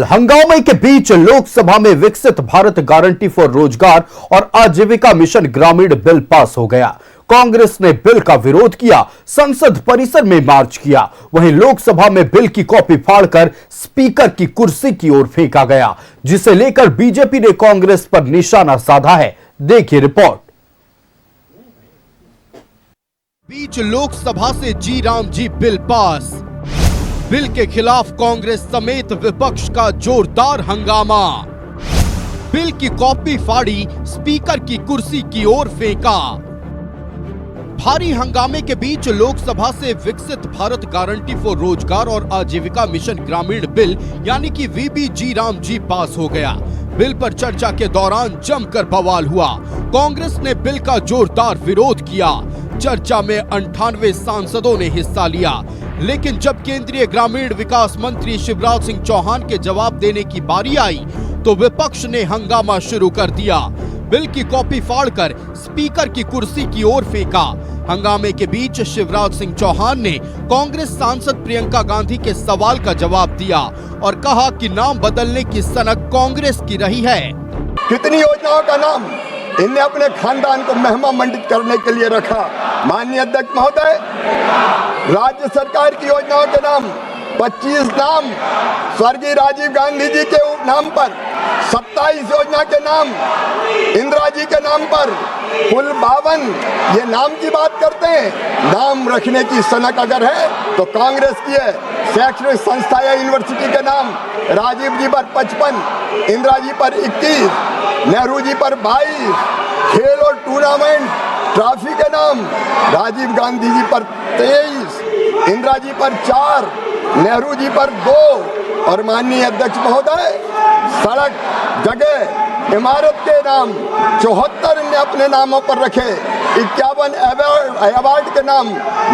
हंगामे के बीच लोकसभा में विकसित भारत गारंटी फॉर रोजगार और आजीविका मिशन ग्रामीण बिल पास हो गया। कांग्रेस ने बिल का विरोध किया, संसद परिसर में मार्च किया। वहीं लोकसभा में बिल की कॉपी फाड़कर स्पीकर की कुर्सी की ओर फेंका गया, जिसे लेकर बीजेपी ने कांग्रेस पर निशाना साधा है। देखिए रिपोर्ट। बीच लोकसभा से जी Ram ji bill pass. Bill के खिलाफ कांग्रेस समेत विपक्ष का जोरदार हंगामा। बिल की कॉपी फाड़ी, स्पीकर की कुर्सी की ओर फेंका। भारी हंगामे के बीच लोकसभा से विकसित भारत गारंटी फॉर रोजगार और आजीविका मिशन ग्रामीण बिल यानी कि वीबी जी राम जी पास हो गया। बिल पर चर्चा के दौरान जमकर बवाल हुआ। कांग्रेस ने बिल का जोरदार विरोध किया। चर्चा में 98 सांसदों ने हिस्सा लिया, लेकिन जब केंद्रीय ग्रामीण विकास मंत्री शिवराज सिंह चौहान के जवाब देने की बारी आई तो विपक्ष ने हंगामा शुरू कर दिया। बिल की कॉपी फाड़कर स्पीकर की कुर्सी की ओर फेंका। हंगामे के बीच शिवराज सिंह चौहान ने कांग्रेस सांसद प्रियंका गांधी के सवाल का जवाब दिया और कहा कि नाम बदलने की सनक कांग्रेस की रही है। कितनी योजनाओं का नाम इनने अपने खानदान को महिमा मंडित करने के लिए रखा। माननीय अध्यक्ष महोदय, राज्य सरकार की योजनाओं के नाम 25 नाम स्वर्गीय राजीव गांधी जी के नाम पर, 27 योजना के नाम इंदिरा जी के नाम पर, कुल 52 ये नाम की बात करते हैं। नाम रखने की सनक अगर है तो कांग्रेस की है। शैक्षणिक संस्था या यूनिवर्सिटी के नाम राजीव जी पर 55, इंदिरा जी पर 21, नेहरू जी पर 22, खेल और टूर्नामेंट ट्रॉफी के नाम राजीव गांधी जी पर 23, इंदिरा जी पर 4, नेहरू जी पर 2 और माननीय अध्यक्ष महोदय सड़क, जगह, इमारत के नाम 74 ने अपने नामों पर रखे। 51 अवार्ड के नाम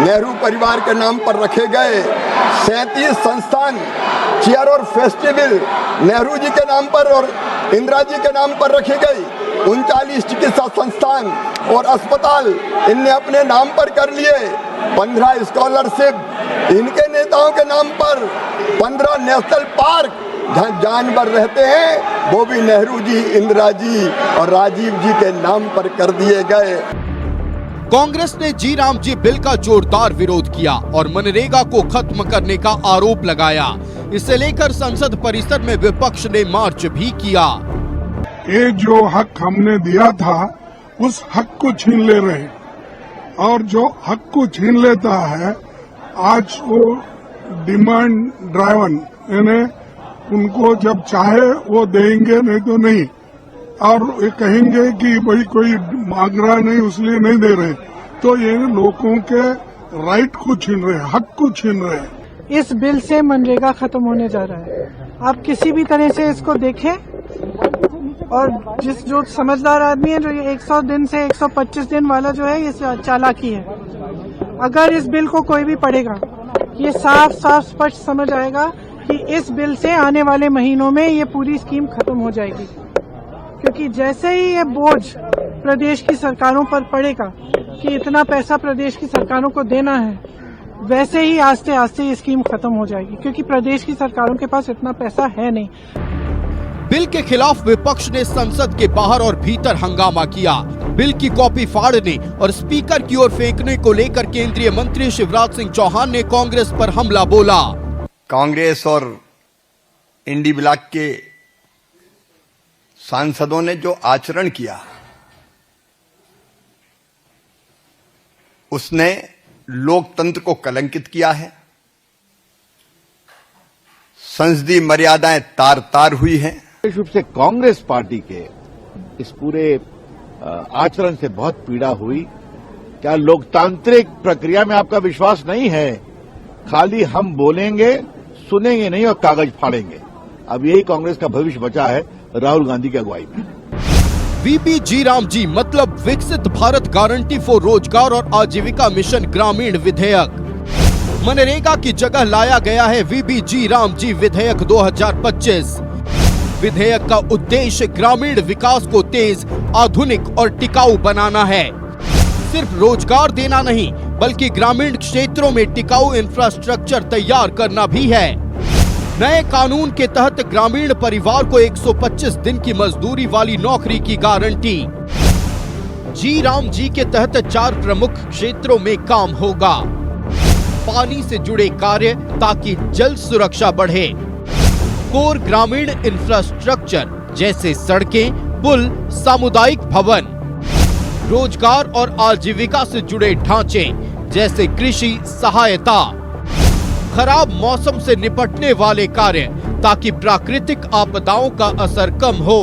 नेहरू परिवार के नाम पर रखे गए। 37 संस्थान, चेयर और फेस्टिवल नेहरू जी के नाम पर और इंदिरा जी के नाम पर रखी गई। 39 चिकित्सा संस्थान और अस्पताल इनने अपने नाम पर कर लिए। 15 स्कॉलरशिप इनके नेताओं के नाम पर। 15 नेशनल पार्क जहाँ जानवर रहते हैं वो भी नेहरू जी, इंदिरा जी और राजीव जी के नाम पर कर दिए गए। कांग्रेस ने जी राम जी बिल का जोरदार विरोध किया और मनरेगा को खत्म करने का आरोप लगाया। इसे लेकर संसद परिसर में विपक्ष ने मार्च भी किया। ये जो हक हमने दिया था उस हक को छीन ले रहे और जो हक को छीन लेता है आज वो डिमांड ड्राइवन, यानी उनको जब चाहे वो देंगे, नहीं तो नहीं। और ये कहेंगे कि भाई कोई मांग रहा नहीं इसलिए नहीं दे रहे, तो ये लोगों के राइट को छीन रहे, हक को छीन रहे। इस बिल से मनरेगा खत्म होने जा रहा है। आप किसी भी तरह से इसको देखें और जो समझदार आदमी है, जो ये 100 दिन से 125 दिन वाला जो है ये चालाकी है। अगर इस बिल को कोई भी पढ़ेगा ये साफ साफ स्पष्ट समझ आएगा कि इस बिल से आने वाले महीनों में ये पूरी स्कीम खत्म हो जाएगी, क्योंकि जैसे ही ये बोझ प्रदेश की सरकारों पर पड़ेगा कि इतना पैसा प्रदेश की सरकारों को देना है, वैसे ही आस्ते आस्ते ये स्कीम खत्म हो जाएगी, क्योंकि प्रदेश की सरकारों के पास इतना पैसा है नहीं। बिल के खिलाफ विपक्ष ने संसद के बाहर और भीतर हंगामा किया। बिल की कॉपी फाड़ने और स्पीकर की ओर फेंकने को लेकर केंद्रीय मंत्री शिवराज सिंह चौहान ने कांग्रेस पर हमला बोला। कांग्रेस और इंडी ब्लॉक के सांसदों ने जो आचरण किया उसने लोकतंत्र को कलंकित किया है। संसदीय मर्यादाएं तार तार हुई हैं। विशेष रूप से कांग्रेस पार्टी के इस पूरे आचरण से बहुत पीड़ा हुई। क्या लोकतांत्रिक प्रक्रिया में आपका विश्वास नहीं है? खाली हम बोलेंगे, सुनेंगे नहीं और कागज फाड़ेंगे। अब यही कांग्रेस का भविष्य बचा है राहुल गांधी की अगुवाई में। वीबी जी राम जी मतलब विकसित भारत गारंटी फॉर रोजगार और आजीविका मिशन ग्रामीण विधेयक। मनरेगा की जगह लाया गया है वीबी जी राम जी विधेयक 2025। विधेयक का उद्देश्य ग्रामीण विकास को तेज, आधुनिक और टिकाऊ बनाना है। सिर्फ रोजगार देना नहीं, बल्कि ग्रामीण क्षेत्रों में टिकाऊ इंफ्रास्ट्रक्चर तैयार करना भी है। नए कानून के तहत ग्रामीण परिवार को 125 दिन की मजदूरी वाली नौकरी की गारंटी। जी राम जी के तहत 4 प्रमुख क्षेत्रों में काम होगा। पानी से जुड़े कार्य ताकि जल सुरक्षा बढ़े। कोर ग्रामीण इंफ्रास्ट्रक्चर जैसे सड़कें, पुल, सामुदायिक भवन। रोजगार और आजीविका से जुड़े ढांचे जैसे कृषि सहायता। खराब मौसम से निपटने वाले कार्य ताकि प्राकृतिक आपदाओं का असर कम हो।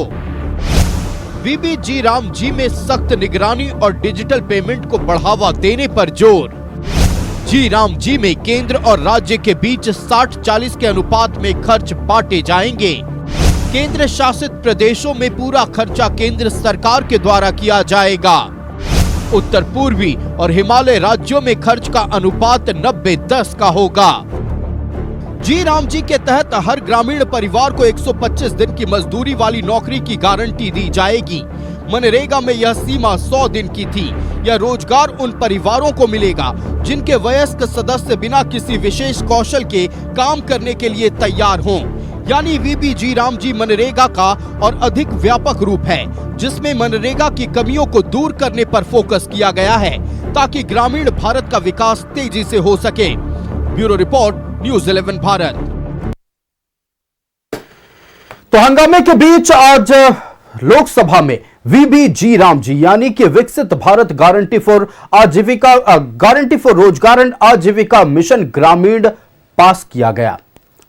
वीबी जी राम जी में सख्त निगरानी और डिजिटल पेमेंट को बढ़ावा देने पर जोर। जी राम जी में केंद्र और राज्य के बीच 60-40 के अनुपात में खर्च बांटे जाएंगे। केंद्र शासित प्रदेशों में पूरा खर्चा केंद्र सरकार के द्वारा किया जाएगा। उत्तर पूर्वी और हिमालय राज्यों में खर्च का अनुपात 90-10 का होगा। जी राम जी के तहत हर ग्रामीण परिवार को 125 दिन की मजदूरी वाली नौकरी की गारंटी दी जाएगी। मनरेगा में यह सीमा 100 दिन की थी। यह रोजगार उन परिवारों को मिलेगा जिनके वयस्क सदस्य बिना किसी विशेष कौशल के काम करने के लिए तैयार हों। यानी वीबी जी राम जी मनरेगा का और अधिक व्यापक रूप है, जिसमें मनरेगा की कमियों को दूर करने पर फोकस किया गया है ताकि ग्रामीण भारत का विकास तेजी से हो सके। Bureau report, news 11 Bharat. तो हंगामे के बीच आज लोकसभा में वीबी जी राम जी यानी कि विकसित भारत गारंटी फॉर रोजगार एंड आजीविका मिशन ग्रामीण पास किया गया।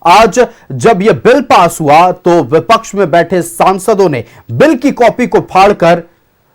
आज जब यह बिल पास हुआ तो विपक्ष में बैठे सांसदों ने बिल की कॉपी को फाड़कर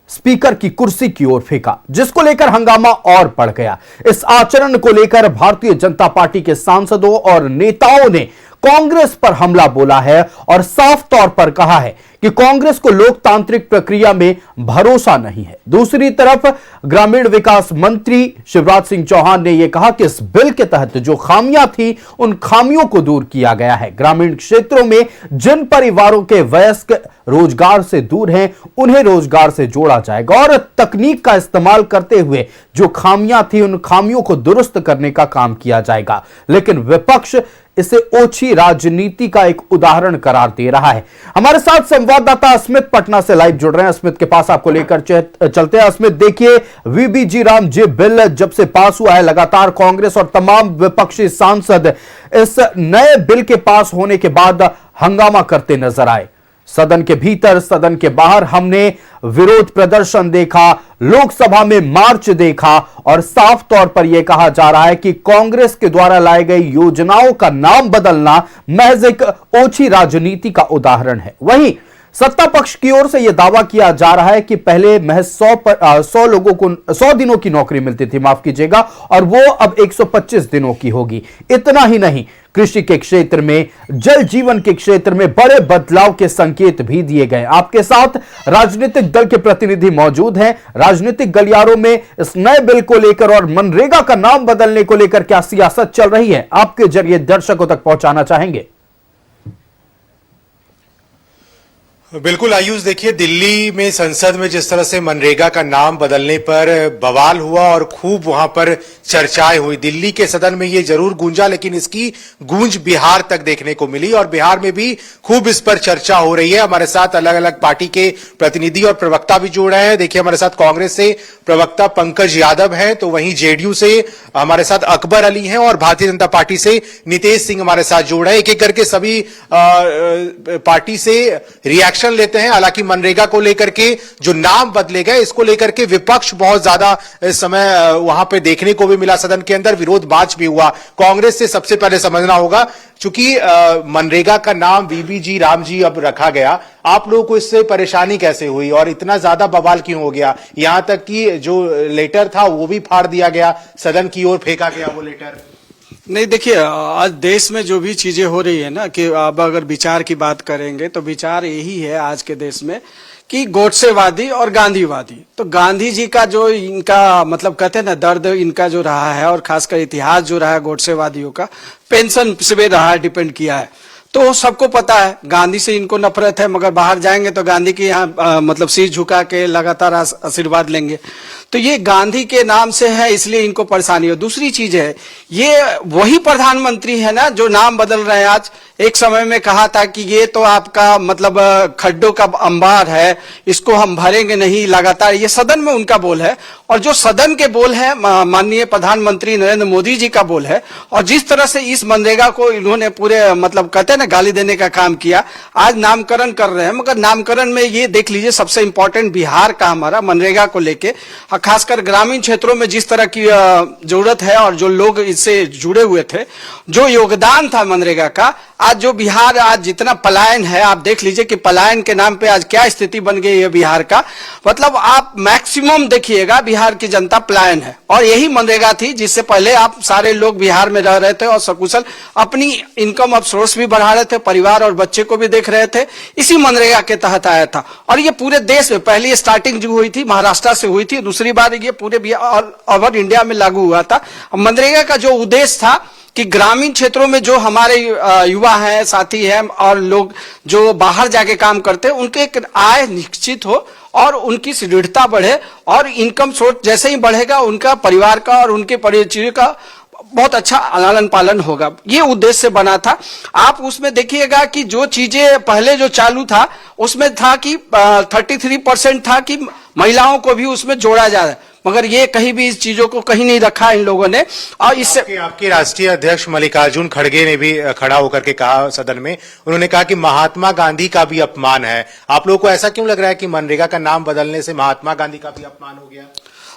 स्पीकर की कुर्सी की ओर फेंका, जिसको लेकर हंगामा और बढ़ गया। इस आचरण को लेकर भारतीय जनता पार्टी के सांसदों और नेताओं ने कांग्रेस पर हमला बोला है और साफ तौर पर कहा है कि कांग्रेस को लोकतांत्रिक प्रक्रिया में भरोसा नहीं है। दूसरी तरफ ग्रामीण विकास मंत्री शिवराज सिंह चौहान ने यह कहा कि इस बिल के तहत जो खामियां थी उन खामियों को दूर किया गया है। ग्रामीण क्षेत्रों में जिन परिवारों के वयस्क रोजगार से दूर हैं उन्हें रोजगार से जोड़ा जाएगा और तकनीक का इस्तेमाल करते हुए जो खामियां थी उन खामियों को दुरुस्त करने का काम किया जाएगा। लेकिन विपक्ष इसे ओछी राजनीति का एक उदाहरण करार दे रहा है। हमारे साथ संवाददाता अस्मित पटना से लाइव जुड़ रहे हैं। अस्मित के पास आपको लेकर चलते हैं। अस्मित, देखिए, वीबी जी राम जी बिल जब से पास हुआ है लगातार कांग्रेस और तमाम विपक्षी सांसद इस नए बिल के पास होने के बाद हंगामा करते नजर आए। सदन के भीतर, सदन के बाहर हमने विरोध प्रदर्शन देखा, लोकसभा में मार्च देखा और साफ तौर पर यह कहा जा रहा है कि कांग्रेस के द्वारा लाई गई योजनाओं का नाम बदलना महज एक ओछी राजनीति का उदाहरण है। वहीं सत्ता पक्ष की ओर से यह दावा किया जा रहा है कि पहले महज 100 लोगों को 100 दिनों की नौकरी मिलती थी, माफ कीजिएगा, और वो अब 125 दिनों की होगी। इतना ही नहीं, कृषि के क्षेत्र में, जल जीवन के क्षेत्र में बड़े बदलाव के संकेत भी दिए गए। आपके साथ राजनीतिक दल के प्रतिनिधि मौजूद हैं। राजनीतिक गलियारों में इस नए बिल को लेकर और मनरेगा का नाम बदलने को लेकर क्या सियासत चल रही है, आपके जरिए दर्शकों तक पहुंचाना चाहेंगे। बिल्कुल आयुष, देखिए, दिल्ली में संसद में जिस तरह से मनरेगा का नाम बदलने पर बवाल हुआ और खूब वहां पर चर्चाएं हुई। दिल्ली के सदन में ये जरूर गूंजा, लेकिन इसकी गूंज बिहार तक देखने को मिली और बिहार में भी खूब इस पर चर्चा हो रही है। हमारे साथ अलग अलग पार्टी के प्रतिनिधि और प्रवक्ता भी जुड़ रहे हैं। देखिए, हमारे साथ कांग्रेस से प्रवक्ता पंकज यादव हैं, तो वहीं जेडीयू से हमारे साथ अकबर अली हैं और भारतीय जनता पार्टी से नितेश सिंह हमारे साथ जुड़ रहे हैं। एक एक करके सभी पार्टी से रिएक्शन लेते हैं। हालांकि मनरेगा को लेकर के जो नाम बदले गए, इसको लेकर के विपक्ष बहुत ज्यादा इस समय वहां पे देखने को भी मिला। सदन के अंदर विरोध मार्च भी हुआ। कांग्रेस से सबसे पहले समझना होगा, चूंकि मनरेगा का नाम वीबी जी राम जी अब रखा गया, आप लोगों को इससे परेशानी कैसे हुई और इतना ज्यादा बवाल क्यों हो गया? यहां तक कि जो लेटर था वो भी फाड़ दिया गया, सदन की ओर फेंका गया वो लेटर। नहीं, देखिए, आज देश में जो भी चीजें हो रही है ना, कि अब अगर विचार की बात करेंगे तो विचार यही है आज के देश में कि गोडसेवादी और गांधीवादी। तो गांधी जी का जो इनका मतलब कहते हैं ना दर्द इनका जो रहा है और खासकर इतिहास जो रहा है गोडसेवादियों का, पेंशन पे रहा है, डिपेंड किया है। तो सबको पता है गांधी से इनको नफरत है, मगर बाहर जाएंगे तो गांधी के यहाँ मतलब सिर झुका के लगातार आशीर्वाद लेंगे। तो ये गांधी के नाम से है, इसलिए इनको परेशानी हो। दूसरी चीज है, ये वही प्रधानमंत्री है ना जो नाम बदल रहे हैं आज। एक समय में कहा था कि ये तो आपका मतलब खड्डों का अंबार है, इसको हम भरेंगे नहीं लगातार। ये सदन में उनका बोल है, और जो सदन के बोल है माननीय प्रधानमंत्री नरेंद्र मोदी जी का बोल है। और जिस तरह से इस मनरेगा को इन्होंने पूरे मतलब कहते हैं ना गाली देने का काम किया, आज नामकरण कर रहे हैं। मगर नामकरण में ये देख लीजिए, सबसे इंपॉर्टेंट बिहार का हमारा मनरेगा को लेके, खासकर ग्रामीण क्षेत्रों में जिस तरह की जरूरत है और जो लोग इससे जुड़े हुए थे, जो योगदान था मनरेगा का, आज जो बिहार आज जितना पलायन है, आप देख लीजिए कि पलायन के नाम पे आज क्या स्थिति बन गई है बिहार का। मतलब आप मैक्सिमम देखिएगा बिहार की जनता पलायन है, और यही मनरेगा थी जिससे पहले आप सारे लोग बिहार में रह रहे थे और सकुशल अपनी इनकम ऑफ सोर्स भी बढ़ा रहे थे, परिवार और बच्चे को भी देख रहे थे। इसी मनरेगा के तहत आया था, और ये पूरे देश में पहली स्टार्टिंग जो हुई थी महाराष्ट्र से हुई थी, दूसरी बार ये पूरे ओवर इंडिया में लागू हुआ था। मनरेगा का जो उद्देश्य था कि ग्रामीण क्षेत्रों में जो हमारे युवा हैं, साथी हैं और लोग जो बाहर जाके काम करते हैं, उनके एक आय निश्चित हो और उनकी सुदृढ़ता बढ़े, और इनकम सोर्स जैसे ही बढ़ेगा उनका परिवार का और उनके परिचय का बहुत अच्छा लालन पालन होगा। ये उद्देश्य से बना था। आप उसमें देखिएगा कि जो चीजें पहले जो चालू था उसमें था कि 33% था कि महिलाओं को भी उसमें जोड़ा जा रहा है, मगर ये कहीं भी इस चीजों को कहीं नहीं रखा इन लोगों ने। और इससे आपके राष्ट्रीय अध्यक्ष मल्लिकार्जुन खड़गे ने भी खड़ा होकर के कहा सदन में, उन्होंने कहा कि महात्मा गांधी का भी अपमान है। आप लोगों को ऐसा क्यों लग रहा है कि मनरेगा का नाम बदलने से महात्मा गांधी का भी अपमान हो गया?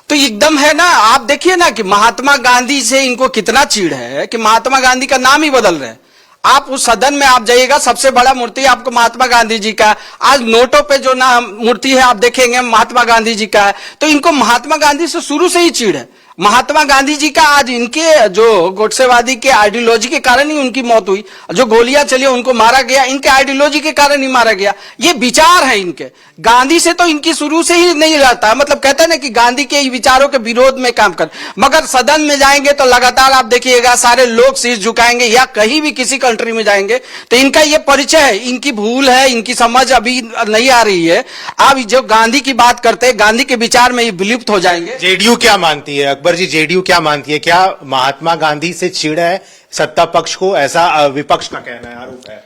तो एकदम है ना, आप देखिए ना कि महात्मा गांधी से इनको कितना चिढ़ है कि महात्मा गांधी का नाम ही बदल रहे हैं। आप उस सदन में आप जाइएगा, सबसे बड़ा मूर्ति आपको महात्मा गांधी जी का, आज नोटों पे जो नाम मूर्ति है आप देखेंगे महात्मा गांधी जी का है। तो इनको महात्मा गांधी से शुरू से ही चिढ़ है। महात्मा गांधी जी का आज इनके जो गोडसेवादी के आइडियोलॉजी के कारण ही उनकी मौत हुई, जो गोलियां चली उनको मारा गया, इनके आइडियोलॉजी के कारण ही मारा गया। ये विचार है इनके, गांधी से तो इनकी शुरू से ही नहीं रहता, मतलब कहते हैं ना कि गांधी के विचारों के विरोध में काम कर। मगर सदन में जाएंगे तो लगातार आप देखिएगा सारे लोग शीश झुकाएंगे, या कहीं भी किसी कंट्री में जाएंगे तो इनका ये परिचय है। इनकी भूल है, इनकी समझ अभी नहीं आ रही है। आप जो गांधी की बात करते हैं, गांधी के विचार में ये विलुप्त हो जाएंगे। जेडीयू क्या मानती है अकबर जी, जेडीयू क्या मानती है? क्या महात्मा गांधी से चिढ़ है सत्ता पक्ष को, ऐसा विपक्ष का कहना है, आरोप है?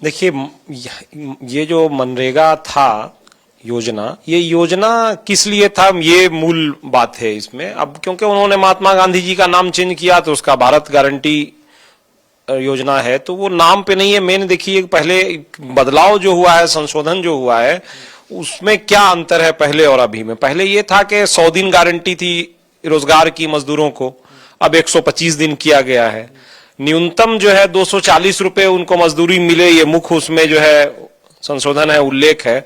देखिए, ये जो मनरेगा था योजना, ये योजना किस लिए था, ये मूल बात है इसमें। अब क्योंकि उन्होंने महात्मा गांधी जी का नाम चेंज किया तो उसका भारत गारंटी योजना है, तो वो नाम पे नहीं है। मैंने देखिए पहले बदलाव जो हुआ है, संशोधन जो हुआ है, उसमें क्या अंतर है पहले और अभी में। पहले ये था कि 100 दिन गारंटी थी रोजगार की मजदूरों को, अब 125 दिन किया गया है। न्यूनतम जो है 240 रुपए उनको मजदूरी मिले, ये मुख्य उसमें जो है संशोधन है, उल्लेख है।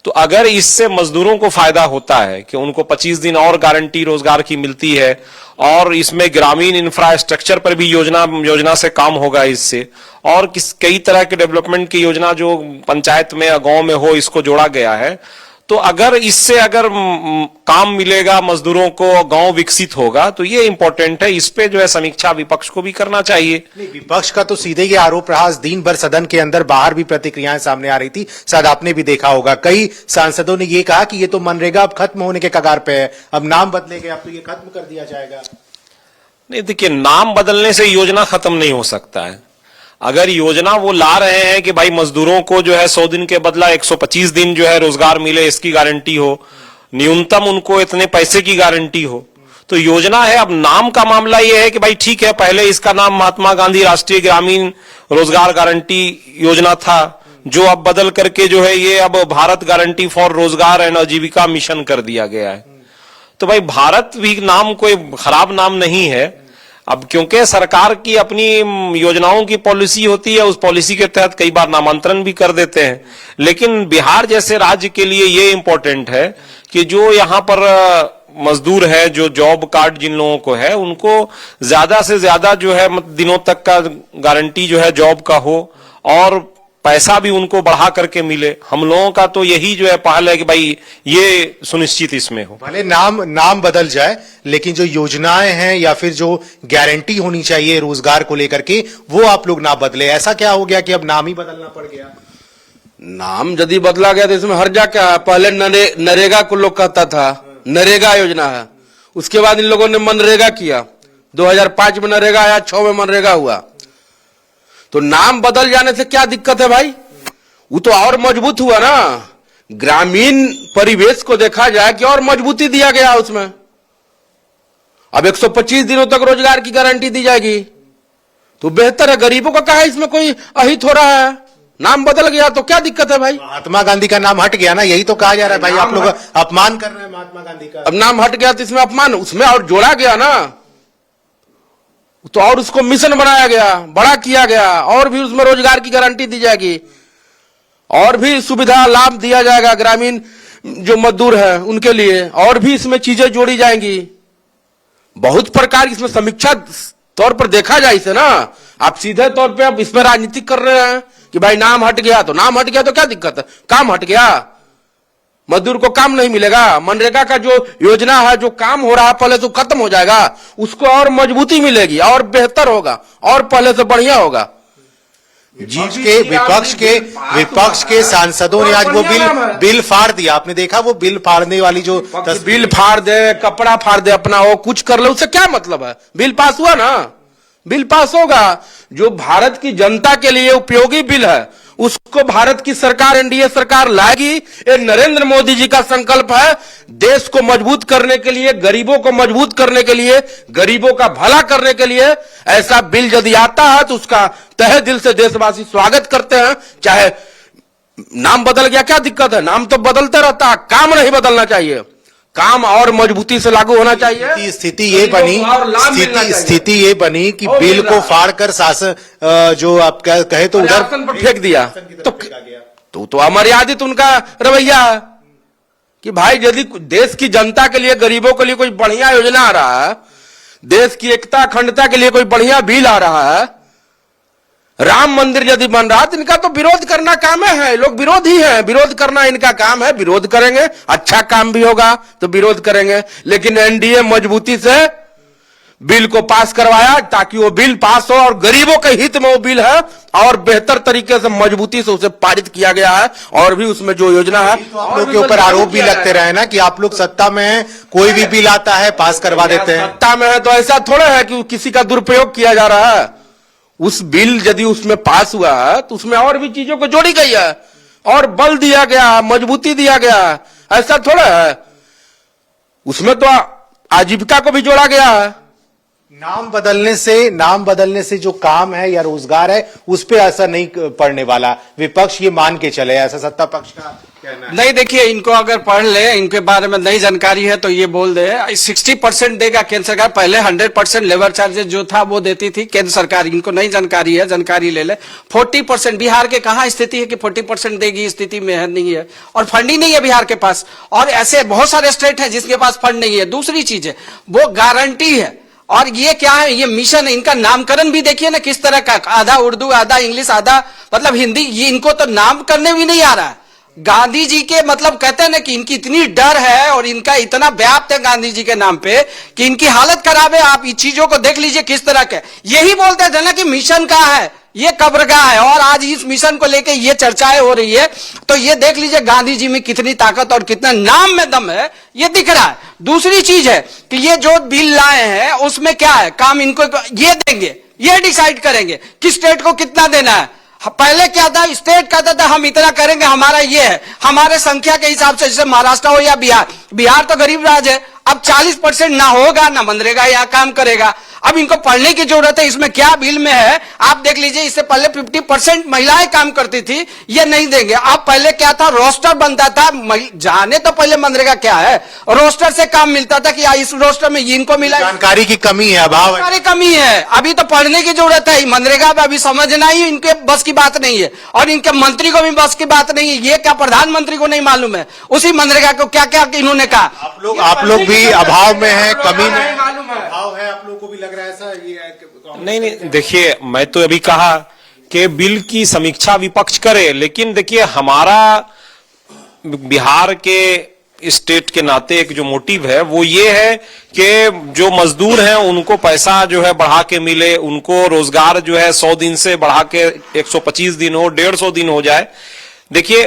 तो अगर इससे मजदूरों को फायदा होता है कि उनको 25 दिन और गारंटी रोजगार की मिलती है, और इसमें ग्रामीण इंफ्रास्ट्रक्चर पर भी योजना से काम होगा इससे, और कई तरह के डेवलपमेंट की योजना जो पंचायत में या गांव में हो, इसको जोड़ा गया है। तो अगर इससे काम मिलेगा मजदूरों को, गांव विकसित होगा, तो ये इंपॉर्टेंट है। इस पे जो है समीक्षा विपक्ष को भी करना चाहिए। नहीं, विपक्ष का तो सीधे ये आरोप रहा, दिन भर सदन के अंदर बाहर भी प्रतिक्रियाएं सामने आ रही थी, शायद आपने भी देखा होगा। कई सांसदों ने ये कहा कि ये तो मनरेगा अब खत्म होने के कगार पे है, अब नाम बदलेगा, अब तो ये खत्म कर दिया जाएगा। नहीं, देखिए, नाम बदलने से योजना खत्म नहीं हो सकता है। अगर योजना वो ला रहे हैं कि भाई मजदूरों को जो है 100 दिन के बदला 125 दिन जो है रोजगार मिले, इसकी गारंटी हो, न्यूनतम उनको इतने पैसे की गारंटी हो, तो योजना है। अब नाम का मामला ये है कि भाई ठीक है, पहले इसका नाम महात्मा गांधी राष्ट्रीय ग्रामीण रोजगार गारंटी योजना था, जो अब बदल करके जो है ये अब भारत गारंटी फॉर रोजगार एंड आजीविका मिशन कर दिया गया है। तो भाई भारत भी नाम कोई खराब नाम नहीं है। अब क्योंकि सरकार की अपनी योजनाओं की पॉलिसी होती है, उस पॉलिसी के तहत कई बार नामांतरण भी कर देते हैं। लेकिन बिहार जैसे राज्य के लिए ये इंपॉर्टेंट है कि जो यहाँ पर मजदूर है, जो जॉब कार्ड जिन लोगों को है, उनको ज्यादा से ज्यादा जो है दिनों तक का गारंटी जो है जॉब का हो, और पैसा भी उनको बढ़ा करके मिले। हम लोगों का तो यही जो है पहल है कि भाई ये सुनिश्चित इसमें हो। भले नाम बदल जाए, लेकिन जो योजनाएं हैं या फिर जो गारंटी होनी चाहिए रोजगार को लेकर के, वो आप लोग ना बदले। ऐसा क्या हो गया कि अब नाम ही बदलना पड़ गया? नाम यदि बदला गया तो इसमें हर जा क्या, पहले नरेगा को लोग कहता था, नरेगा योजना है। उसके बाद इन लोगों ने मनरेगा किया, 2005 में नरेगा आया, 6 में मनरेगा हुआ। तो नाम बदल जाने से क्या दिक्कत है भाई? वो तो और मजबूत हुआ ना। ग्रामीण परिवेश को देखा जाए कि और मजबूती दिया गया उसमें। अब 125 दिनों तक रोजगार की गारंटी दी जाएगी, तो बेहतर है। गरीबों का कहा इसमें कोई अहित हो रहा है? नाम बदल गया तो क्या दिक्कत है भाई? महात्मा गांधी का नाम हट गया ना, यही तो कहा जा रहा है भाई। आप लोग अपमान कर रहे हैं महात्मा गांधी का। अब नाम हट गया तो इसमें अपमान, उसमें और जोड़ा गया ना, तो और उसको मिशन बनाया गया, बड़ा किया गया, और भी उसमें रोजगार की गारंटी दी जाएगी, और भी सुविधा लाभ दिया जाएगा ग्रामीण जो मजदूर है उनके लिए, और भी इसमें चीजें जोड़ी जाएंगी। बहुत प्रकार इसमें समीक्षा तौर पर देखा जाए इसे ना। आप सीधे तौर पे अब इसमें राजनीतिक कर रहे हैं कि भाई नाम हट गया तो नाम हट गया तो क्या दिक्कत है? काम हट गया, मजदूर को काम नहीं मिलेगा। मनरेगा का जो योजना है, जो काम हो रहा है पहले से खत्म हो जाएगा, उसको और मजबूती मिलेगी, और बेहतर होगा, और पहले से बढ़िया होगा। विपक्ष के सांसदों ने आज वो बिल फाड़ दिया। आपने देखा वो बिल फाड़ने वाली जो बिल फाड़ दे, कपड़ा फाड़ दे अपना, वो कुछ कर ले, उससे क्या मतलब है? बिल पास हुआ ना, बिल पास होगा। जो भारत की जनता के लिए उपयोगी बिल है उसको भारत की सरकार, एनडीए सरकार लाएगी। ये नरेंद्र मोदी जी का संकल्प है। देश को मजबूत करने के लिए, गरीबों को मजबूत करने के लिए, गरीबों का भला करने के लिए ऐसा बिल यदि आता है तो उसका तहे दिल से देशवासी स्वागत करते हैं। चाहे नाम बदल गया, क्या दिक्कत है? नाम तो बदलते रहता है, काम नहीं बदलना चाहिए। काम और मजबूती से लागू होना चाहिए। स्थिति ये बनी कि बिल को फाड़कर शासन जो आप कहे तो उधर पर फेंक दिया, तो अमर्यादित उनका रवैया है कि भाई यदि देश की जनता के लिए, गरीबों के लिए कोई बढ़िया योजना आ रहा है, देश की एकता अखंडता के लिए कोई बढ़िया बिल आ रहा है, राम मंदिर यदि बन रहा है, तो इनका तो विरोध करना काम है। लोग विरोधी हैं, विरोध करना इनका काम है। विरोध करेंगे, अच्छा काम भी होगा तो विरोध करेंगे। लेकिन एनडीए मजबूती से बिल को पास करवाया ताकि वो बिल पास हो, और गरीबों के हित में वो बिल है, और बेहतर तरीके से मजबूती से उसे पारित किया गया है। और भी उसमें जो योजना है, तो आप लोग के ऊपर आरोप भी लगते रहे ना कि आप लोग सत्ता में हैं, कोई भी बिल आता है पास करवा देते हैं। सत्ता में है तो ऐसा थोड़ा है कि किसी का दुरुपयोग किया जा रहा है। उस बिल यदि उसमें पास हुआ है तो उसमें और भी चीजों को जोड़ी गई है, और बल दिया गया, मजबूती दिया गया। ऐसा थोड़ा है, उसमें तो आजीविका को भी जोड़ा गया है। नाम बदलने से जो काम है या रोजगार है उस पे असर नहीं पड़ने वाला, विपक्ष ये मान के चले, ऐसा सत्ता पक्ष का कहना है। नहीं, देखिए, इनको अगर पढ़ ले, इनके बारे में नई जानकारी है तो ये बोल दे 60% देगा केंद्र सरकार। पहले 100% लेबर चार्जेस जो था वो देती थी केंद्र सरकार। इनको नई जानकारी है, जानकारी ले ले। 40% बिहार के कहाँ स्थिति है कि 40% देगी? स्थिति में है, नहीं है, और फंडिंग नहीं है बिहार के पास। और ऐसे बहुत सारे स्टेट है जिसके पास फंड नहीं है। दूसरी चीज है वो गारंटी है, और ये क्या है? ये मिशन है। इनका नामकरण भी देखिए ना किस तरह का, आधा उर्दू, आधा इंग्लिश, आधा मतलब हिंदी। ये इनको तो नाम करने भी नहीं आ रहा है। गांधी जी के मतलब कहते हैं ना कि इनकी इतनी डर है और इनका इतना व्याप्त है गांधी जी के नाम पे कि इनकी हालत खराब है। आप इन चीजों को देख लीजिए किस तरह के। यही बोलते हैं ना कि मिशन का है, ये कब्रगाह है, और आज इस मिशन को लेके ये चर्चाएं हो रही है। तो ये देख लीजिए गांधी जी में कितनी ताकत और कितना नाम में दम है, ये दिख रहा है। दूसरी चीज है कि ये जो बिल लाए हैं उसमें क्या है? काम इनको ये देंगे, ये डिसाइड करेंगे कि स्टेट को कितना देना है। पहले क्या था? स्टेट कहता था हम इतना करेंगे, हमारा ये है, हमारे संख्या के हिसाब से, जैसे महाराष्ट्र हो या बिहार। बिहार तो गरीब राज्य है, अब 40% ना होगा ना मनरेगा यहाँ काम करेगा। अब इनको पढ़ने की जरूरत है इसमें क्या बिल में है। आप देख लीजिए, इससे पहले 50% महिलाएं काम करती थी, ये नहीं देंगे। अब पहले क्या था? रोस्टर बनता था, जाने तो पहले मनरेगा क्या है, रोस्टर से काम मिलता था कि इस रोस्टर में इनको मिला। जानकारी की कमी है, अभाव है, कमी है। अभी तो पढ़ने की जरूरत है। मनरेगा में अभी समझना ही इनके बस की बात नहीं है, और इनके मंत्री को भी बस की बात नहीं है। ये क्या प्रधानमंत्री को नहीं मालूम है उसी मनरेगा को क्या क्या इन्होंने कहा? आप लोग भी अभाव में है, कमी में मालूम है, अभाव है, आप लोगों को भी लग रहा है ऐसा? नहीं, देखिए, मैं तो अभी कहा कि बिल की समीक्षा विपक्ष करे, लेकिन देखिए हमारा बिहार के स्टेट के नाते एक जो मोटिव है वो ये है कि जो मजदूर हैं उनको पैसा जो है बढ़ा के मिले, उनको रोजगार जो है 100 दिन से बढ़ा के 125 दिन हो, 150 दिन हो जाए। देखिए,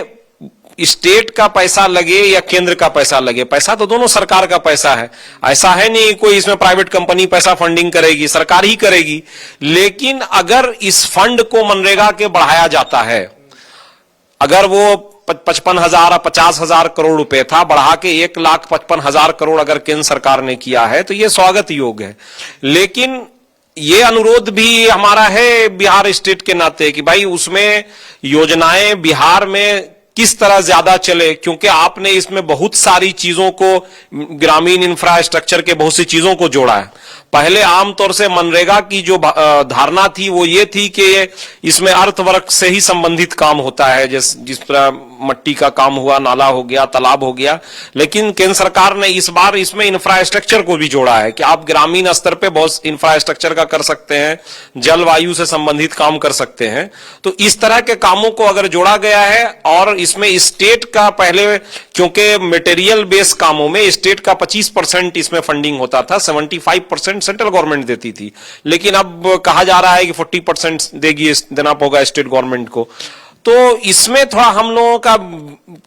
स्टेट का पैसा लगे या केंद्र का पैसा लगे, पैसा तो दोनों सरकार का पैसा है। ऐसा है नहीं कोई इसमें प्राइवेट कंपनी पैसा फंडिंग करेगी, सरकार ही करेगी। लेकिन अगर इस फंड को मनरेगा के बढ़ाया जाता है, अगर वो 55,000 और 50,000 करोड़ रुपए था, बढ़ा के 1,55,000 करोड़ अगर केंद्र सरकार ने किया है तो ये स्वागत योग्य है। लेकिन ये अनुरोध भी हमारा है बिहार स्टेट के नाते कि भाई उसमें योजनाएं बिहार में किस तरह ज्यादा चले, क्योंकि आपने इसमें बहुत सारी चीजों को, ग्रामीण इंफ्रास्ट्रक्चर के बहुत सी चीजों को जोड़ा है। पहले आमतौर से मनरेगा की जो धारणा थी वो ये थी कि इसमें अर्थवर्क से ही संबंधित काम होता है, जिस तरह मट्टी का काम हुआ, नाला हो गया, तालाब हो गया। लेकिन केंद्र सरकार ने इस बार इसमें इंफ्रास्ट्रक्चर को भी जोड़ा है कि आप ग्रामीण स्तर पे बहुत इंफ्रास्ट्रक्चर का कर सकते हैं, जलवायु से संबंधित काम कर सकते हैं। तो इस तरह के कामों को अगर जोड़ा गया है, और इसमें स्टेट का पहले, क्योंकि मटेरियल बेस्ड कामों में स्टेट का 25% इसमें फंडिंग होता था, 75% सेंट्रल गवर्नमेंट देती थी। लेकिन अब कहा जा रहा है कि 40% देना होगा स्टेट गवर्नमेंट को। तो इसमें थोड़ा हम लोगों का,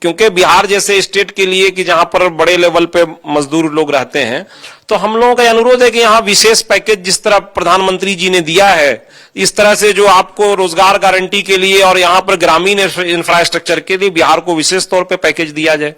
क्योंकि बिहार जैसे स्टेट के लिए कि जहां पर बड़े लेवल पे मजदूर लोग रहते हैं, तो हम लोगों का अनुरोध है कि यहां विशेष पैकेज जिस तरह प्रधानमंत्री जी ने दिया है, इस तरह से जो आपको रोजगार गारंटी के लिए और यहां पर ग्रामीण इंफ्रास्ट्रक्चर के लिए बिहार को विशेष तौर पर पैकेज दिया जाए,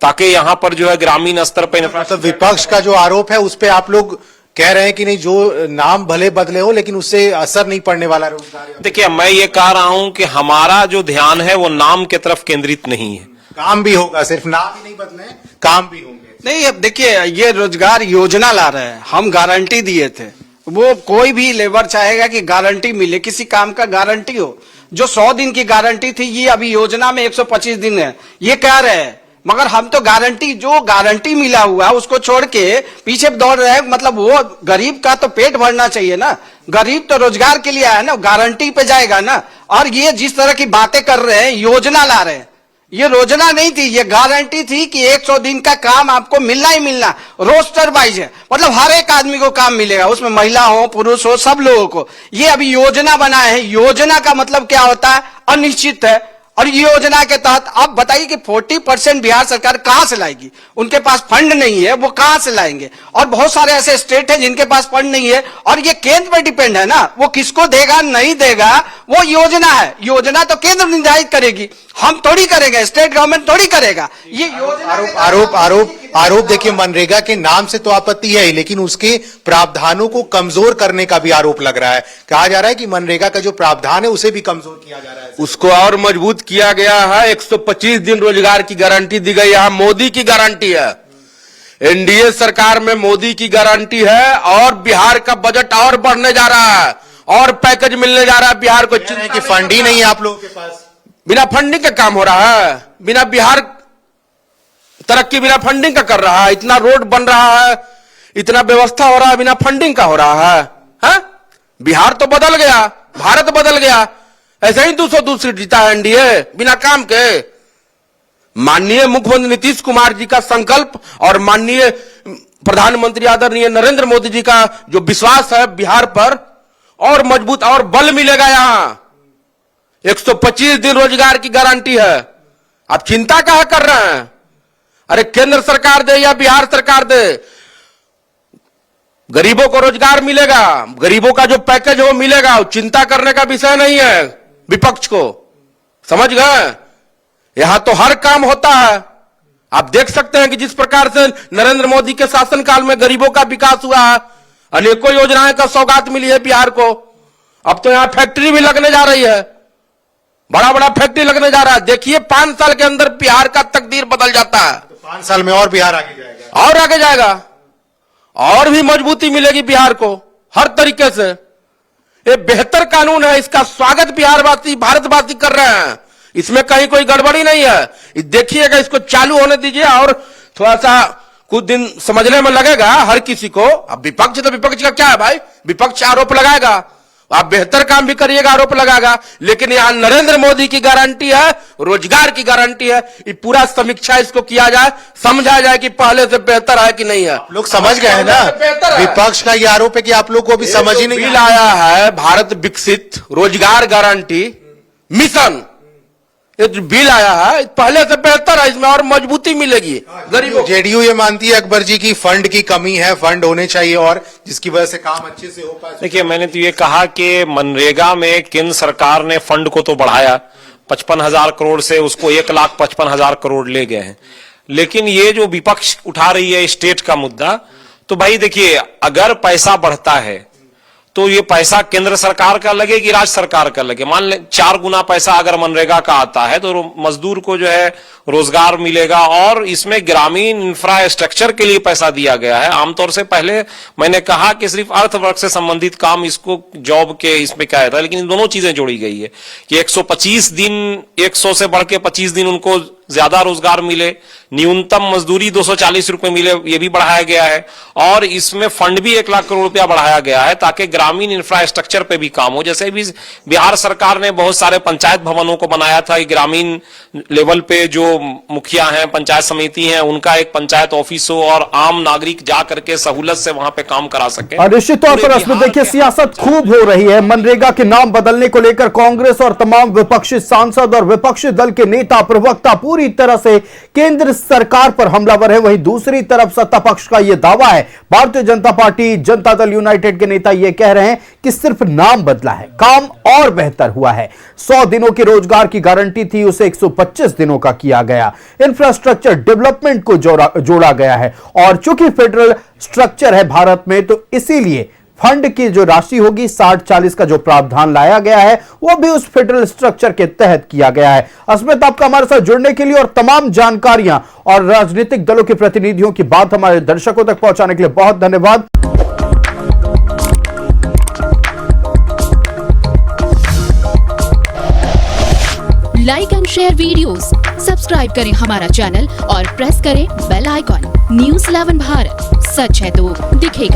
ताकि यहां पर जो है ग्रामीण स्तर पर तो विपक्ष का जो आरोप है उस पर आप लोग कह रहे हैं कि नहीं, जो नाम भले बदले हो लेकिन उससे असर नहीं पड़ने वाला रोजगार। देखिए, मैं ये कह रहा हूं कि हमारा जो ध्यान है वो नाम की तरफ केंद्रित नहीं है। काम भी होगा, सिर्फ नाम ही नहीं बदले, काम भी होंगे। नहीं, अब देखिए, ये रोजगार योजना ला रहे हैं, हम गारंटी दिए थे। वो कोई भी लेबर चाहेगा कि गारंटी मिले, किसी काम का गारंटी हो। जो 100 दिन की गारंटी थी, ये अभी योजना में 125 दिन है, ये कह रहे हैं। मगर हम तो गारंटी, जो गारंटी मिला हुआ उसको छोड़ के पीछे दौड़ रहे हैं। मतलब वो गरीब का तो पेट भरना चाहिए ना, गरीब तो रोजगार के लिए आया ना, गारंटी पे जाएगा ना। और ये जिस तरह की बातें कर रहे हैं, योजना ला रहे हैं, ये योजना नहीं थी, ये गारंटी थी कि 100 दिन का काम आपको मिलना ही मिलना, रोस्टर वाइज है। मतलब हर एक आदमी को काम मिलेगा, उसमें महिला हो पुरुष हो सब लोगों को। ये अभी योजना बनाए है। योजना का मतलब क्या होता है? अनिश्चित है। और ये योजना के तहत आप बताइए कि 40% बिहार सरकार कहां से लाएगी? उनके पास फंड नहीं है, वो कहां से लाएंगे? और बहुत सारे ऐसे स्टेट हैं जिनके पास फंड नहीं है, और ये केंद्र पर डिपेंड है ना, वो किसको देगा नहीं देगा, वो योजना है। योजना तो केंद्र निर्धारित करेगी, हम थोड़ी करेंगे, स्टेट गवर्नमेंट थोड़ी करेगा। ये योजना आरोप देखिए, मनरेगा के नाम से तो आपत्ति है, लेकिन उसके प्रावधानों को कमजोर करने का भी आरोप लग रहा है। कहा जा रहा है कि मनरेगा का जो प्रावधान है उसे भी कमजोर किया जा रहा है, उसको और मजबूत किया गया है। 125 दिन रोजगार की गारंटी दी गई है, मोदी की गारंटी है, एनडीए सरकार में मोदी की गारंटी है। और बिहार का बजट और बढ़ने जा रहा है, और पैकेज मिलने जा रहा है बिहार को। कि फंड ही नहीं है आप लोगों के पास, बिना फंडिंग का काम हो रहा है, बिना बिहार तरक्की बिना फंडिंग का कर रहा है। इतना रोड बन रहा है, इतना व्यवस्था हो रहा है, बिना फंडिंग का हो रहा है। हा? बिहार तो बदल गया, भारत बदल गया। ऐसे ही 202 सीट जीता है एनडीए बिना काम के। माननीय मुख्यमंत्री नीतीश कुमार जी का संकल्प और माननीय प्रधानमंत्री आदरणीय नरेंद्र मोदी जी का जो विश्वास है बिहार पर, और मजबूत और बल मिलेगा। यहां 125 दिन रोजगार की गारंटी है। आप चिंता कहां कर रहे हैं? अरे केंद्र सरकार दे या बिहार सरकार दे, गरीबों को रोजगार मिलेगा, गरीबों का जो पैकेज है वो मिलेगा। चिंता करने का विषय नहीं है विपक्ष को, समझ गए? यहां तो हर काम होता है। आप देख सकते हैं कि जिस प्रकार से नरेंद्र मोदी के शासनकाल में गरीबों का विकास हुआ है, अनेकों योजनाएं का सौगात मिली है बिहार को। अब तो यहां फैक्ट्री भी लगने जा रही है, बड़ा बड़ा फैक्ट्री लगने जा रहा है। देखिए 5 साल के अंदर बिहार का तकदीर बदल जाता है। तो 5 साल में और बिहार आगे जाएगा, और आगे जाएगा, और भी मजबूती मिलेगी बिहार को हर तरीके से। ये बेहतर कानून है, इसका स्वागत बिहारवासी भारतवासी कर रहे हैं। इसमें कहीं कोई गड़बड़ी नहीं है। देखिएगा, इसको चालू होने दीजिए, और थोड़ा सा कुछ दिन समझने में लगेगा हर किसी को। अब विपक्ष तो विपक्ष का क्या है भाई, विपक्ष आरोप लगाएगा, आप बेहतर काम भी करिएगा, आरोप लगाएगा। लेकिन यहां नरेंद्र मोदी की गारंटी है, रोजगार की गारंटी है। ये पूरा समीक्षा इसको किया जाए, समझा जाए कि पहले से बेहतर है कि नहीं है। लोग समझ गए हैं ना, विपक्ष का ये आरोप है कि आप लोग को भी समझ ही नहीं। बिल आया है भारत विकसित रोजगार गारंटी मिशन, ये जो बिल आया है पहले से बेहतर है, इसमें और मजबूती मिलेगी गरीबों को। जेडीयू ये मानती है अकबर जी की फंड की कमी है, फंड होने चाहिए और जिसकी वजह से काम अच्छे से हो पाए। देखिए, मैंने तो ये कहा कि मनरेगा में केंद्र सरकार ने फंड को तो बढ़ाया, 55,000 करोड़ से उसको 1,55,000 करोड़ ले गए हैं। लेकिन ये जो विपक्ष उठा रही है स्टेट का मुद्दा, तो भाई देखिए, अगर पैसा बढ़ता है तो ये पैसा केंद्र सरकार का लगे कि राज्य सरकार का लगे। मान ले 4 गुना पैसा अगर मनरेगा का आता है तो मजदूर को जो है रोजगार मिलेगा, और इसमें ग्रामीण इंफ्रास्ट्रक्चर के लिए पैसा दिया गया है। आमतौर से पहले मैंने कहा कि सिर्फ अर्थवर्क से संबंधित काम इसको जॉब के इसमें क्या था, लेकिन इन दोनों चीजें जोड़ी गई है कि 125 दिन 100 से बढ़ के 25 दिन उनको ज्यादा रोजगार मिले, न्यूनतम मजदूरी 240 रुपए मिले, ये भी बढ़ाया गया है, और इसमें फंड भी 1 लाख करोड़ रुपया बढ़ाया गया है ताकि ग्रामीण इंफ्रास्ट्रक्चर पे भी काम हो। जैसे भी बिहार सरकार ने बहुत सारे पंचायत भवनों को बनाया था, ग्रामीण लेवल पे जो मुखिया हैं, पंचायत समिति हैं, उनका एक पंचायत ऑफिस हो और आम नागरिक जा करके सहूलत से वहां पे काम करा सके। और निश्चित तौर पर इसमें देखिए सियासत खूब हो रही है। मनरेगा के नाम बदलने को लेकर कांग्रेस और तमाम विपक्षी सांसद और विपक्षी दल के नेता प्रवक्ता पूरी तरह से केंद्र सरकार पर हमलावर है। वहीं दूसरी तरफ सत्ता पक्ष का यह दावा है, भारतीय जनता पार्टी जनता दल यूनाइटेड के नेता यह कह रहे हैं कि सिर्फ नाम बदला है, काम और बेहतर हुआ है। 100 दिनों की रोजगार की गारंटी थी, उसे 125 दिनों का किया गया। इंफ्रास्ट्रक्चर डेवलपमेंट को जोड़ा गया है, और चूंकि फेडरल स्ट्रक्चर है भारत में, तो इसीलिए फंड की जो राशि होगी 60-40 का जो प्रावधान लाया गया है वो भी उस फेडरल स्ट्रक्चर के तहत किया गया है। अस्मित, आपका हमारे साथ जुड़ने के लिए और तमाम जानकारियां और राजनीतिक दलों के प्रतिनिधियों की बात हमारे दर्शकों तक पहुंचाने के लिए बहुत धन्यवाद। Like and share videos, subscribe करें हमारा चैनल और प्रेस करें बेल आइकॉन। News 11 भारत, सच है तो दिखेगा।